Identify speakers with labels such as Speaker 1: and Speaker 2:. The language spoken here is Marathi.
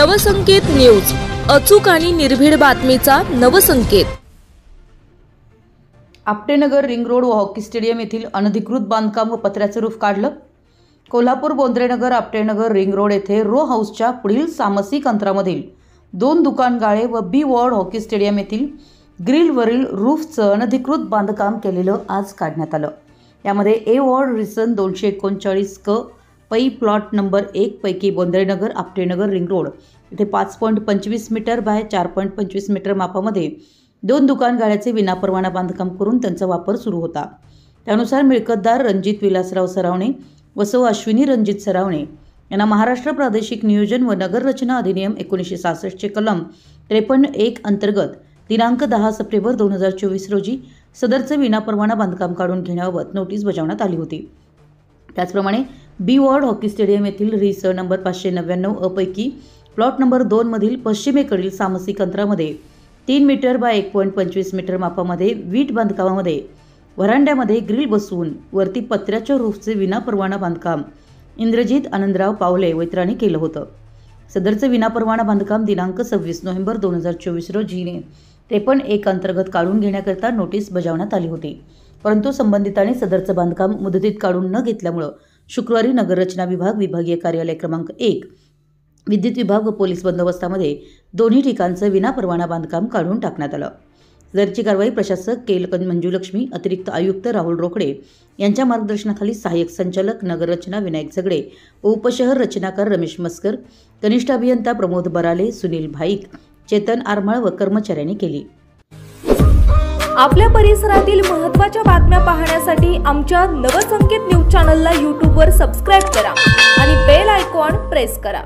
Speaker 1: नवसंकेत न्यूज, अचूक आणि निर्भीड बातमीचा नवसंकेत।
Speaker 2: आपटेनगर रिंग रोड व हॉकी स्टेडियम येथील अनधिकृत बांधकाम व पत्र्याचे रूफ काढलं। कोल्हापूर बोंद्रेनगर आपटेनगर रिंग रोड येथे रो हाऊसच्या पुढील सामसिक अंतरामधील 2 दुकानगाळे व बी वॉर्ड हॉकी स्टेडियम येथील ग्रिलवरील रूफचं अनधिकृत बांधकाम केलेलं आज काढण्यात आलं। यामध्ये ए वॉर्ड रिसन 239 क पै प्लॉट नंबर 1 पैकी बोंद्रेनगर आपटेनगर रिंग रोड येथे 5.25 मीटर बाय 4.25 मीटर मापामध्ये 2 दुकानगाळ्याचे विनापरवाना बांधकाम करून त्यांचा वापर सुरू होता। त्यानुसार मिळकतदार रणजित विलासराव सरावणे व सौ अश्विनी रणजित सरावणे यांना महाराष्ट्र प्रादेशिक नियोजन व नगर रचना अधिनियम 1966 चे कलम 53(1) अंतर्गत दिनांक 10 सप्टेंबर 2024 रोजी सदरचे विनापरवाना बांधकाम काढून घेण्याबाबत नोटीस बजावण्यात आली होती। त्याचप्रमाणे बी वॉर्ड हॉकी स्टेडियम येथील रिस नंबर 599 अ पैकी प्लॉट नंबर 2 मधील पश्चिमेकडील सामसिक अंतरामध्ये 3 मीटर बाय 1.25 मीटर मापामध्ये वीट बांधकामामध्ये व्हरांड्यामध्ये ग्रिल बसवून वरती पत्र्याच्या रूफचे विनापरवाना बांधकाम इंद्रजित आनंदराव पावले व इतरांनी केलं होतं। सदरचे विनापरवाना बांधकाम दिनांक 26 नोव्हेंबर 2024 रोजी 53(1) अंतर्गत काढून घेण्याकरिता नोटीस बजावण्यात आली होती, परंतु संबंधितांनी सदरचं बांधकाम मुदतीत काढून न घेतल्यामुळे शुक्रवारी नगर रचना विभाग विभागीय कार्यालय क्रमांक 1 विद्युत विभाग व पोलीस बंदोबस्तामध्ये दोन्ही ठिकाणचं विनापरवाना बांधकाम काढून टाकण्यात आलं। सदरची कारवाई प्रशासक केलकन मंजुलक्ष्मी, अतिरिक्त आयुक्त राहुल रोकडे यांच्या मार्गदर्शनाखाली सहाय्यक संचालक नगर रचना विनायक झगडे व उपशहर रचनाकार रमेश मस्कर, कनिष्ठ अभियंता प्रमोद बराले, सुनील भाईक, चेतन आरमाळ व कर्मचाऱ्यांनी केली।
Speaker 1: आपल्या परिसरातील महत्त्वाच्या बातम्या पाहण्यासाठी आमच्या नवसंकेत न्यूज चॅनलला YouTube वर सबस्क्राइब करा आणि बेल आयकॉन प्रेस करा।